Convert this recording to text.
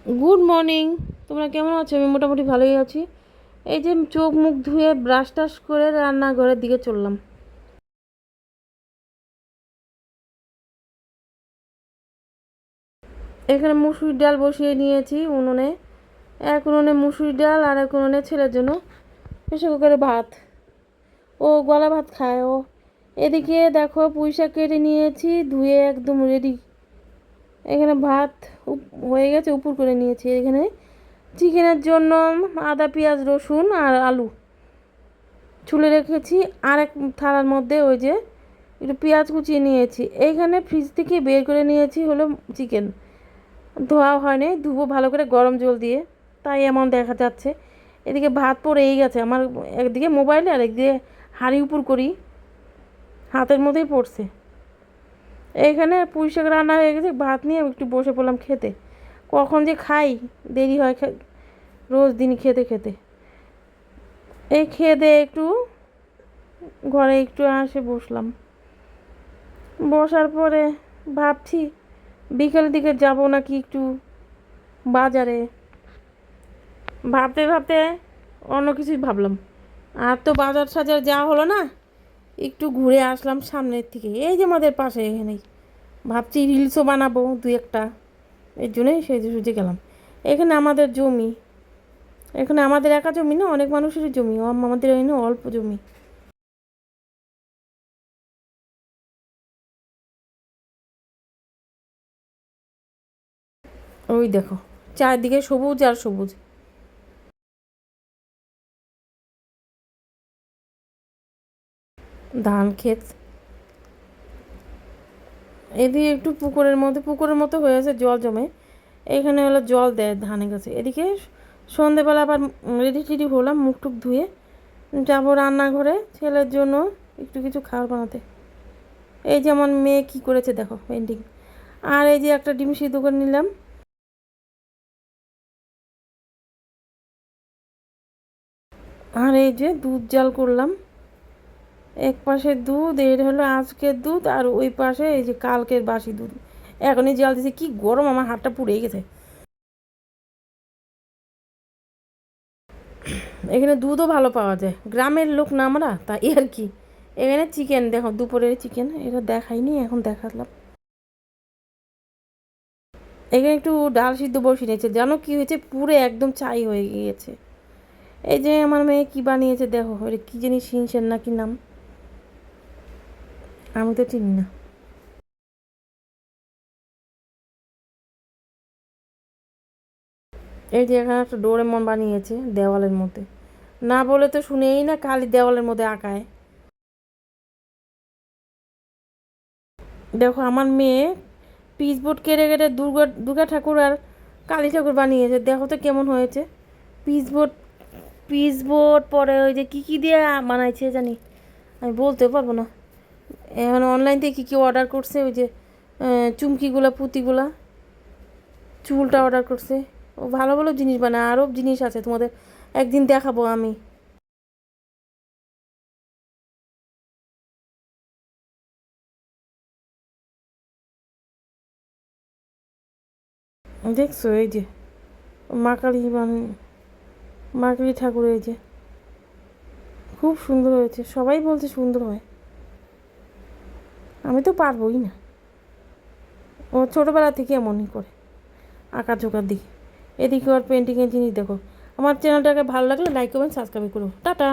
Good morning. তোমরা কেমন আছো? আমি মোটামুটি ভালোই আছি। এই যে চোখ মুখ ধুয়ে ব্রাশ টাশ করে রান্নাঘরের দিকে চললাম। এখানে মুসুর ডাল বসিয়ে নিয়েছি উনুনে। এক উনুনে মুসুর ডাল আর এক উনুনে ছেলের জন্য প্রেসার কুকারে ভাত। ও গলা ভাত খায় ও। এদিকে দেখো পুঁই শাক কেটে নিয়েছি, ধুয়ে একদম রেডি। এখানে ভাত হয়ে গেছে, উপর করে নিয়েছি। এখানে চিকেনের জন্য আদা পেঁয়াজ রসুন আর আলু ছুলে রেখেছি। আর এক থালার মধ্যে ওই যে একটু পেঁয়াজ কুচিয়ে নিয়েছি। এইখানে ফ্রিজ থেকে বের করে নিয়েছি হলো চিকেন। ধোয়া হয়নি, ধুবো ভালো করে গরম জল দিয়ে, তাই এমন দেখা যাচ্ছে। এদিকে ভাত পড়েই গেছে আমার, একদিকে মোবাইলে আর একদিকে হাঁড়ি উপর করি, হাতের মধ্যেই পড়ছে। এইখানে পুঁই শাক রান্না হয়ে গেছে, ভাত নিয়ে একটু বসে পড়লাম খেতে। কখন যে খাই, দেরি হয় রোজ দিন খেতে খেতে। এই খেয়ে দিয়ে একটু ঘরে একটু আসে বসলাম। বসার পরে ভাবছি বিকেলের দিকে যাব নাকি একটু বাজারে। ভাবতে ভাবতে অন্য কিছুই ভাবলাম। আর তো বাজার সাজার যাওয়া হলো না। একটু ঘুরে আসলাম সামনের থেকে, এই যে আমাদের পাশে এখানেই। ভাবছি রিলসও বানাবো দু একটা, এর জন্যই সেজে সুজে গেলাম। এখানে আমাদের জমি, এখানে আমাদের একা জমি না, অনেক মানুষেরই জমি। আমাদের এখানে অল্প জমি। ওই দেখো চারদিকে সবুজ আর সবুজ। ধান ক্ষেত, এদিকে একটু পুকুরের মতো হয়েছে, জল জমে। এখানে হলো জল দেয় ধানে গাছে। এদিকে সন্ধেবেলা আবার রেডি টেডি হলাম, মুখ টুক ধুয়ে যাবো রান্নাঘরে ছেলের জন্য একটু কিছু খাবার বানাতে। এই যে আমার মেয়ে কী করেছে দেখো, পেন্টিং। আর এই যে একটা ডিম সিদ্ধ করে নিলাম। আর এই যে দুধ জাল করলাম। এক পাশে দুধ, এর হলো আজকের দুধ, আর ওই পাশে এই যে কালকের বাসি দুধ। এখনই জাল দিছে, কি গরম, আমার হাতটা পুড়ে গেছে। এখানে দুধও ভালো পাওয়া যায়, গ্রামের লোক না আমরা, তাই আর কি। এখানে চিকেন দেখো, দুপুরের চিকেন, এটা দেখাইনি, এখন দেখালাম। এখানে একটু ডাল সিদ্ধ বসিয়ে নিয়েছে, জানো কি হয়েছে, পুরো একদম ছাই হয়ে গিয়েছে। এই যে আমার মেয়ে কি বানিয়েছে দেখো, এটা কি জানি শিনশেন না কি নাম, আমি তো চিনি না। এই যে এখানে একটা ডোরেমন বানিয়েছে দেওয়ালের মধ্যে, না বলে তো শুনেই না, খালি দেওয়ালের মধ্যে আঁকায়। দেখো আমার মেয়ে পিচবোর্ড কেটে কেটে দুর্গা দুর্গা ঠাকুর আর কালী ঠাকুর বানিয়েছে, দেখো তো কেমন হয়েছে। পিচবোর্ড, পিচবোর্ড পরে ওই যে কী কী দিয়ে বানাইছে জানি, আমি বলতে পারবো না। এখন অনলাইন থেকে কী কী অর্ডার করছে, ওই যে চুমকিগুলা পুঁতিগুলা, চুলটা অর্ডার করছে। ও ভালো ভালো জিনিস বানায়, আরও জিনিস আছে, তোমাদের একদিন দেখাবো আমি। দেখছো এই যে মা কালী মা কালী ঠাকুর, এই যে খুব সুন্দর হয়েছে, সবাই বলছে সুন্দর হয়। আমি তো পারবোই না। ও ছোটোবেলা থেকে এমনই করে, আঁকা ঝোঁকার দিকে। এদিকে ওর পেন্টিংয়ের জিনিস দেখো। আমার চ্যানেলটাকে ভালো লাগলে লাইক কমেন্ট সাবস্ক্রাইব করো। টাটা।